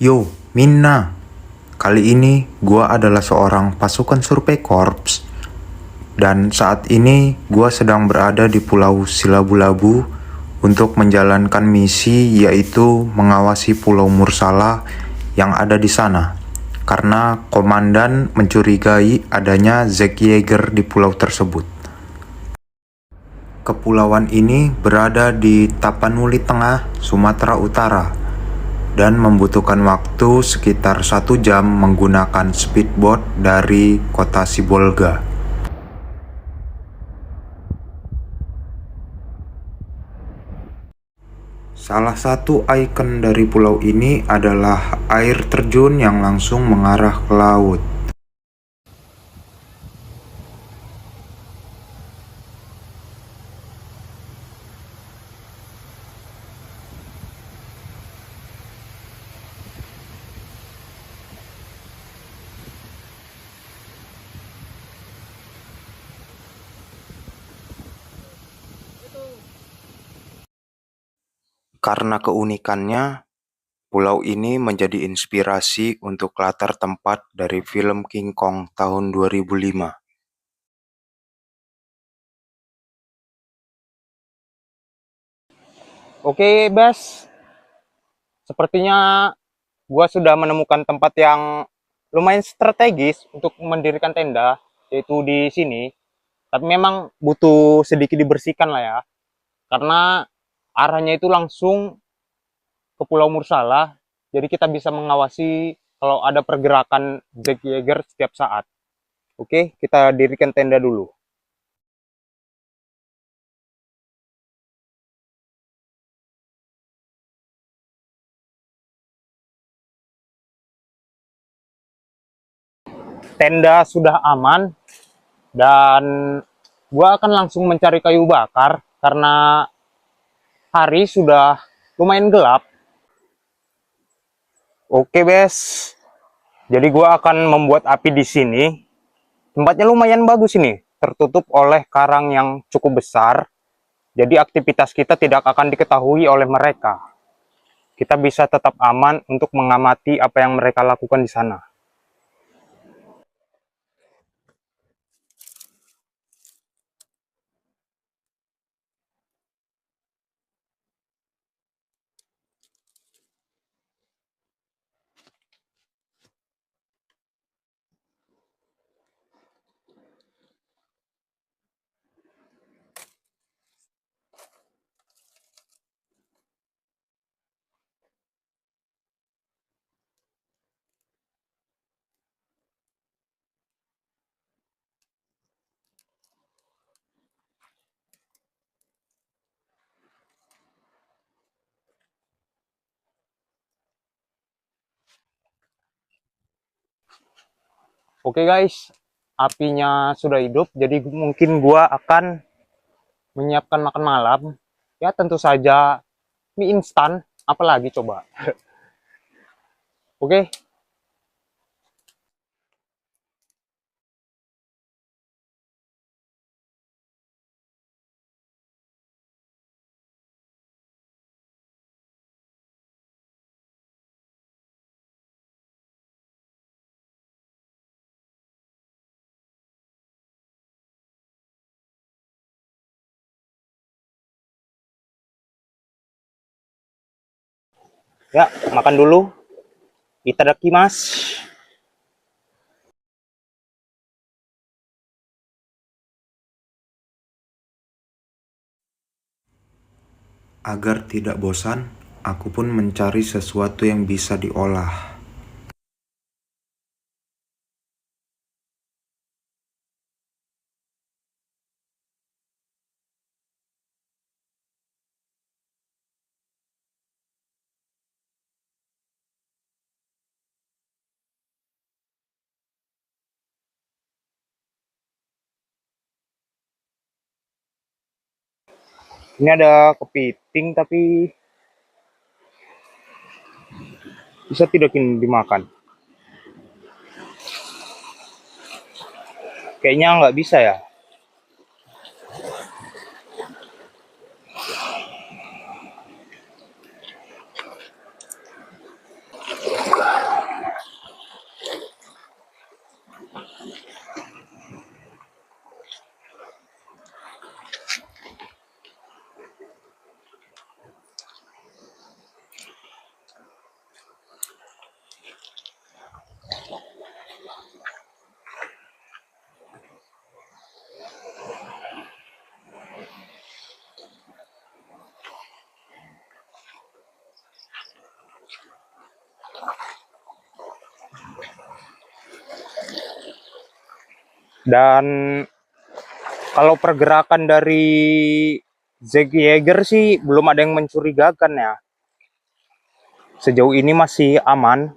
Yo, Minna. Kali ini gua adalah seorang pasukan survei korps dan saat ini gua sedang berada di Pulau Silabu-Labu untuk menjalankan misi yaitu mengawasi Pulau Mursala yang ada di sana. Karena komandan mencurigai adanya Zack Yeager di pulau tersebut. Kepulauan ini berada di Tapanuli Tengah, Sumatera Utara, dan membutuhkan waktu sekitar 1 jam menggunakan speedboat dari kota Sibolga. Salah satu ikon dari pulau ini adalah air terjun yang langsung mengarah ke laut. Karena keunikannya, pulau ini menjadi inspirasi untuk latar tempat dari film King Kong tahun 2005. Oke, Bas. Sepertinya gua sudah menemukan tempat yang lumayan strategis untuk mendirikan tenda, yaitu di sini. Tapi memang butuh sedikit dibersihkan lah ya, karena arahnya itu langsung ke Pulau Mursala. Jadi kita bisa mengawasi kalau ada pergerakan Zack Yeager setiap saat. Oke, kita dirikan tenda dulu. Tenda sudah aman dan gua akan langsung mencari kayu bakar karena hari sudah lumayan gelap. Oke, Bes. Jadi gua akan membuat api di sini. Tempatnya lumayan bagus ini, tertutup oleh karang yang cukup besar. Jadi aktivitas kita tidak akan diketahui oleh mereka. Kita bisa tetap aman untuk mengamati apa yang mereka lakukan di sana. Oke guys, apinya sudah hidup, jadi mungkin gua akan menyiapkan makan malam. Ya tentu saja mie instan, apalagi coba. Oke, ya makan dulu. Itadakimasu. Agar tidak bosan, aku pun mencari sesuatu yang bisa diolah. Ini ada kepiting tapi bisa tidak ini dimakan. Kayaknya nggak bisa ya. Dan kalau pergerakan dari Zack Yeager sih belum ada yang mencurigakan ya. Sejauh ini masih aman.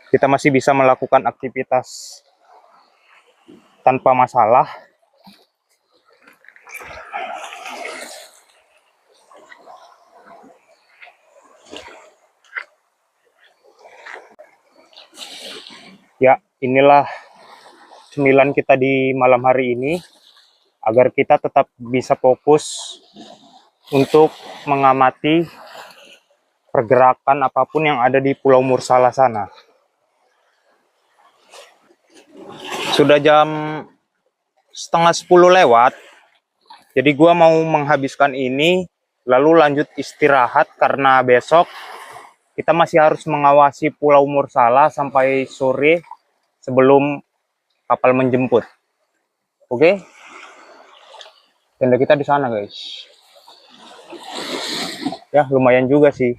Kita masih bisa melakukan aktivitas tanpa masalah. Ya, inilah cemilan kita di malam hari ini agar kita tetap bisa fokus untuk mengamati pergerakan apapun yang ada di Pulau Mursala sana. Sudah jam setengah 10 lewat, jadi gua mau menghabiskan ini lalu lanjut istirahat karena besok kita masih harus mengawasi Pulau Mursala sampai sore sebelum kapal menjemput. Oke? Tenda kita di sana, guys. Ya, lumayan juga sih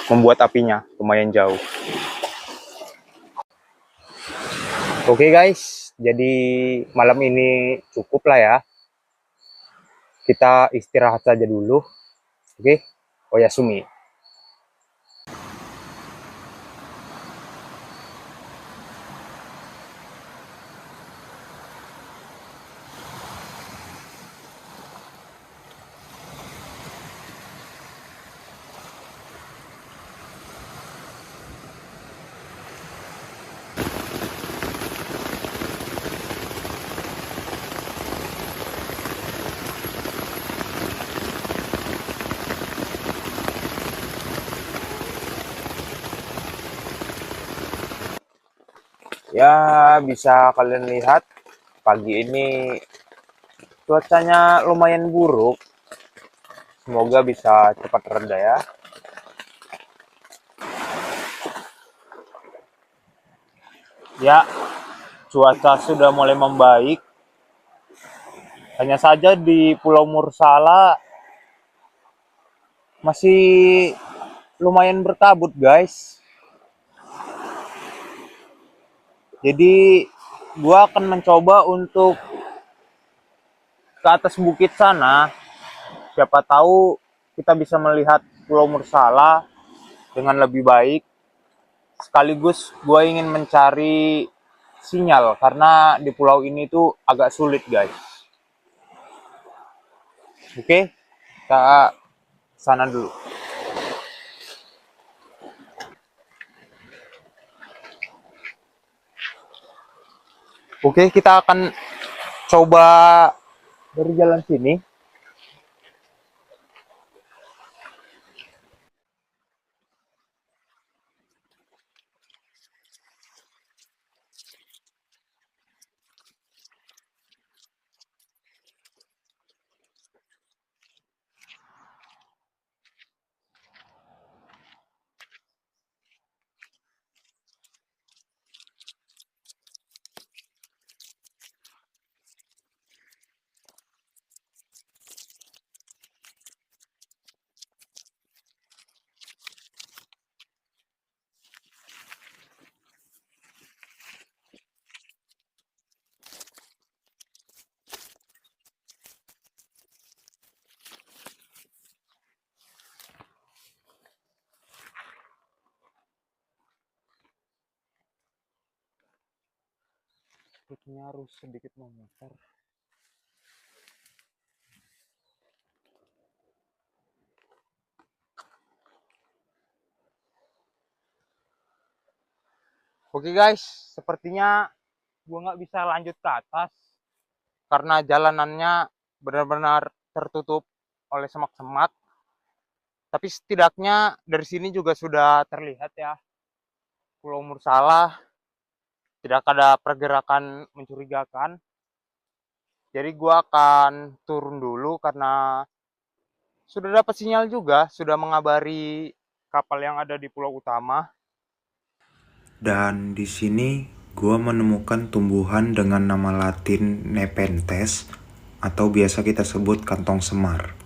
membuat apinya, lumayan jauh. Oke, guys, jadi malam ini cukup lah ya. Kita istirahat saja dulu. Oke? Oyasumi. Ya, bisa kalian lihat pagi ini cuacanya lumayan buruk. Semoga bisa cepat reda ya. Ya, cuaca sudah mulai membaik. Hanya saja di Pulau Mursala masih lumayan berkabut, guys. Jadi gua akan mencoba untuk ke atas bukit sana. Siapa tahu kita bisa melihat Pulau Mursala dengan lebih baik. Sekaligus gue ingin mencari sinyal karena di pulau ini tuh agak sulit, guys. Oke, kita sana dulu. Oke, kita akan coba dari jalan sini. Sepertinya harus sedikit memutar. Oke, guys, sepertinya gue nggak bisa lanjut ke atas karena jalanannya benar-benar tertutup oleh semak-semak. Tapi setidaknya dari sini juga sudah terlihat ya Pulau Mursala, tidak ada pergerakan mencurigakan. Jadi gua akan turun dulu karena sudah dapat sinyal juga, sudah mengabari kapal yang ada di pulau utama. Dan di sini gua menemukan tumbuhan dengan nama Latin Nepenthes atau biasa kita sebut kantong semar.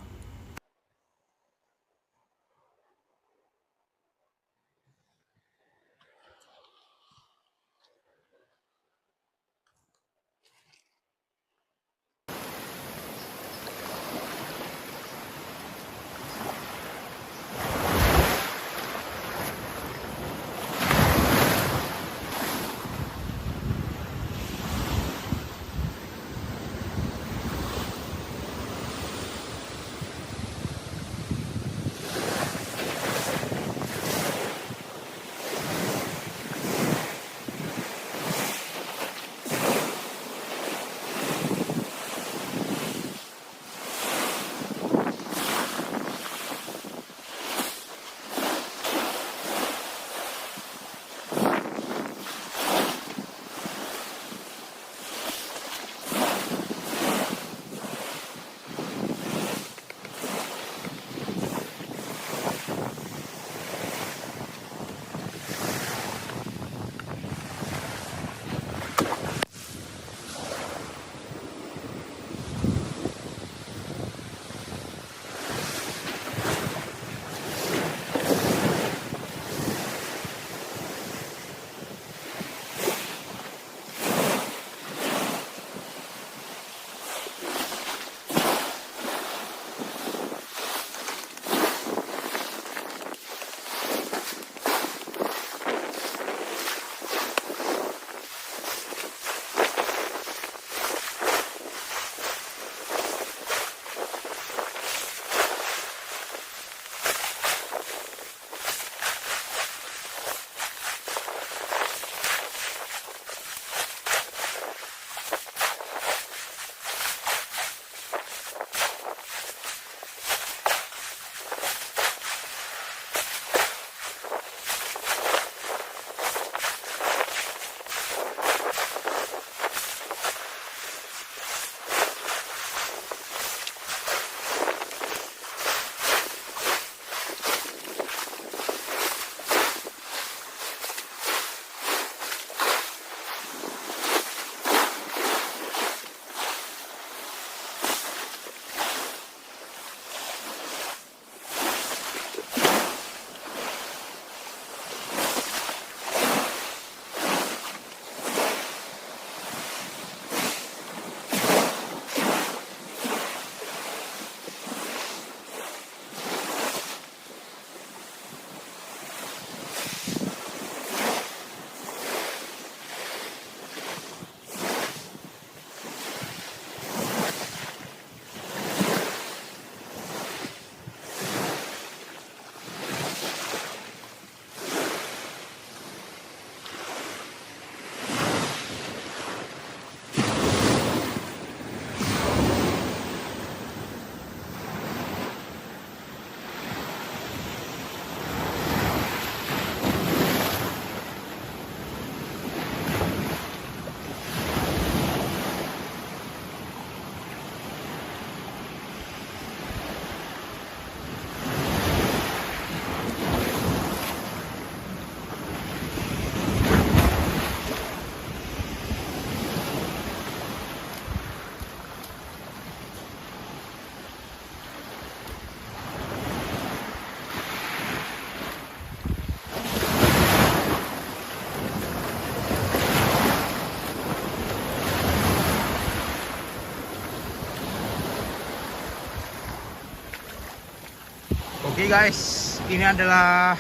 Oke guys, ini adalah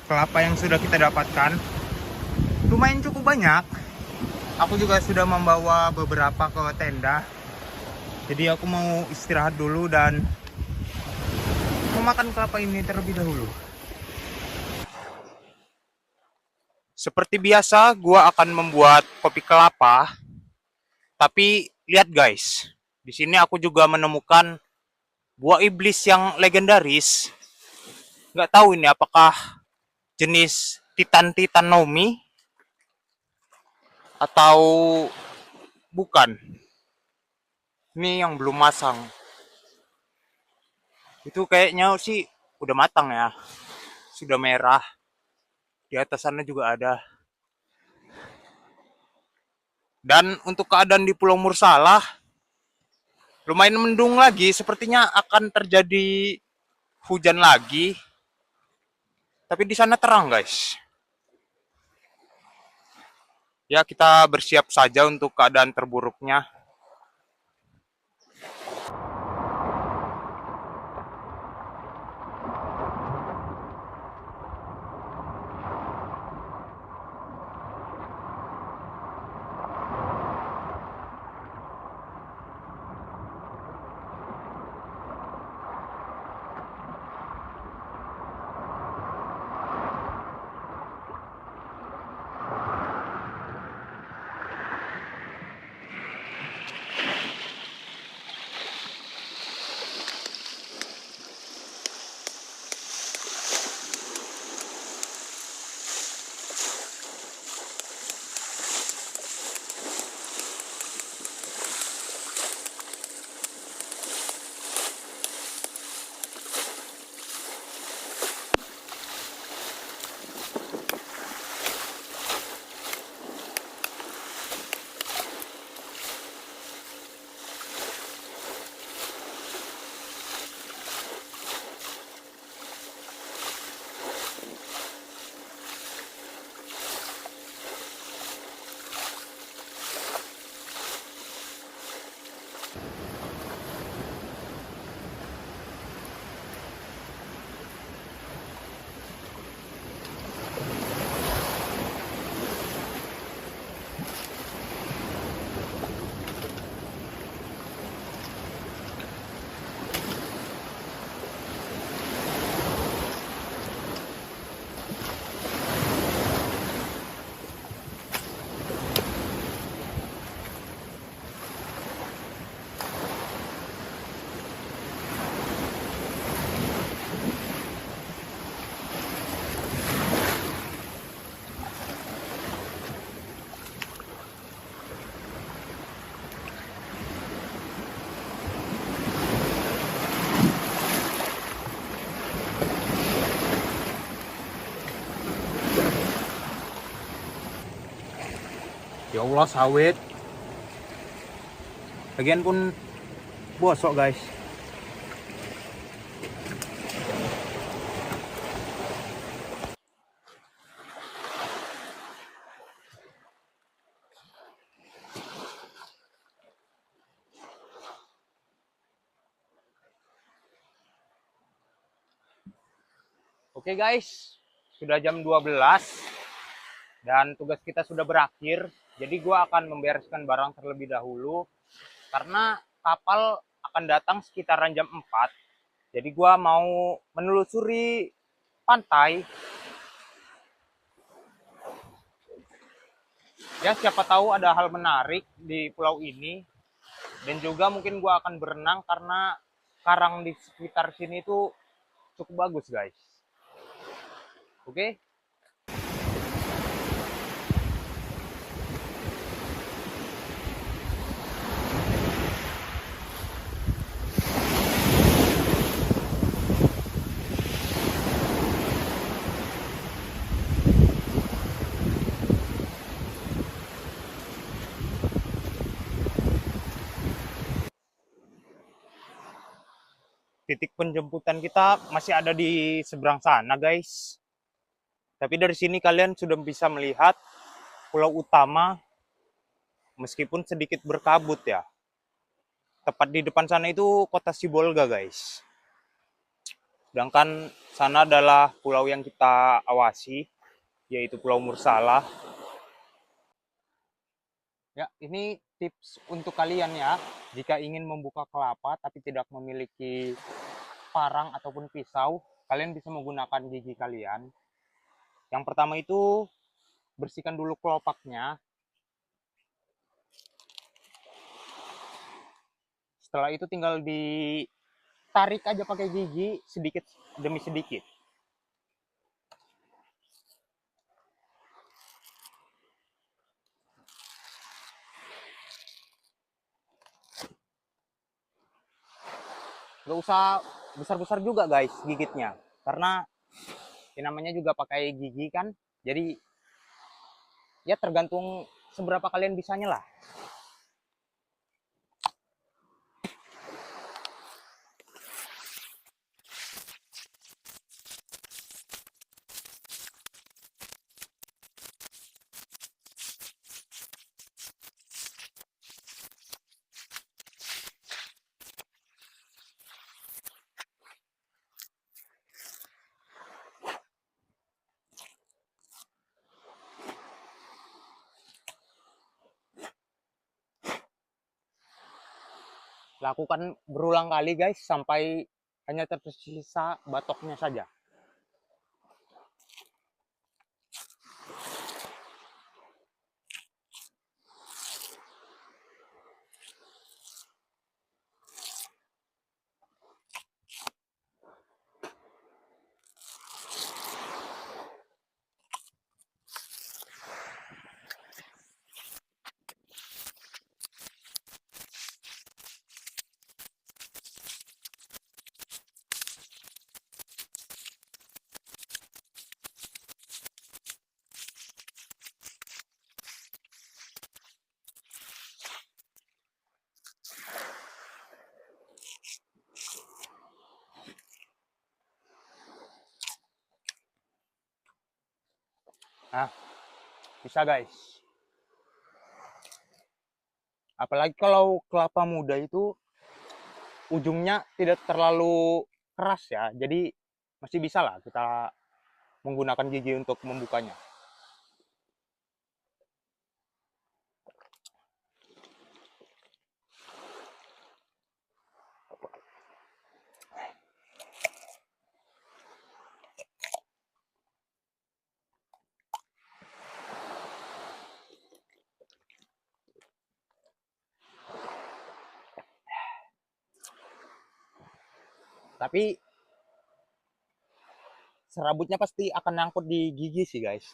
kelapa yang sudah kita dapatkan. Lumayan cukup banyak. Aku juga sudah membawa beberapa ke tenda. Jadi aku mau istirahat dulu dan memakan kelapa ini terlebih dahulu. Seperti biasa, gua akan membuat kopi kelapa. Tapi lihat guys, di sini aku juga menemukan buah iblis yang legendaris. Nggak tahu ini apakah jenis Titan Nomi atau bukan. Ini yang belum masang. Itu kayaknya sih udah matang ya. Sudah merah. Di atas sana juga ada. Dan untuk keadaan di Pulau Mursalah lumayan mendung lagi. Sepertinya akan terjadi hujan lagi. Tapi di sana terang guys. Ya kita bersiap saja untuk keadaan terburuknya. Ya Allah sawit. Lagian pun bosok guys. Oke guys, sudah jam 12 dan tugas kita sudah berakhir. Jadi gua akan membereskan barang terlebih dahulu karena kapal akan datang sekitaran jam 4. Jadi gua mau menelusuri pantai. Ya siapa tahu ada hal menarik di pulau ini. Dan juga mungkin gua akan berenang karena karang di sekitar sini tuh cukup bagus guys. Oke. Titik penjemputan kita masih ada di seberang sana guys. Tapi dari sini kalian sudah bisa melihat pulau utama meskipun sedikit berkabut ya. Tepat di depan sana itu kota Sibolga guys. Sedangkan sana adalah pulau yang kita awasi, yaitu Pulau Mursalah. Ya, ini tips untuk kalian ya, jika ingin membuka kelapa tapi tidak memiliki parang ataupun pisau, kalian bisa menggunakan gigi kalian. Yang pertama itu bersihkan dulu kelopaknya. Setelah itu tinggal ditarik aja pakai gigi sedikit demi sedikit. Nggak usah besar-besar juga guys gigitnya, karena namanya juga pakai gigi kan, jadi ya tergantung seberapa kalian bisanya lah. Lakukan berulang kali guys sampai hanya tersisa batoknya saja. Nah, bisa guys. Apalagi kalau kelapa muda itu ujungnya tidak terlalu keras ya, jadi masih bisa lah kita menggunakan gigi untuk membukanya. Tapi serabutnya pasti akan nyangkut di gigi sih guys.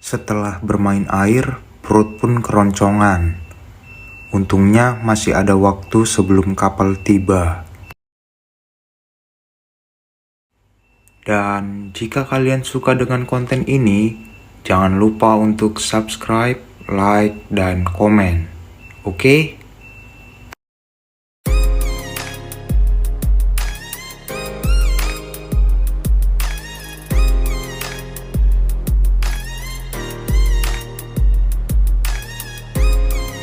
Setelah bermain air, perut pun keroncongan. Untungnya masih ada waktu sebelum kapal tiba. Dan jika kalian suka dengan konten ini, jangan lupa untuk subscribe, like, dan komen. Oke?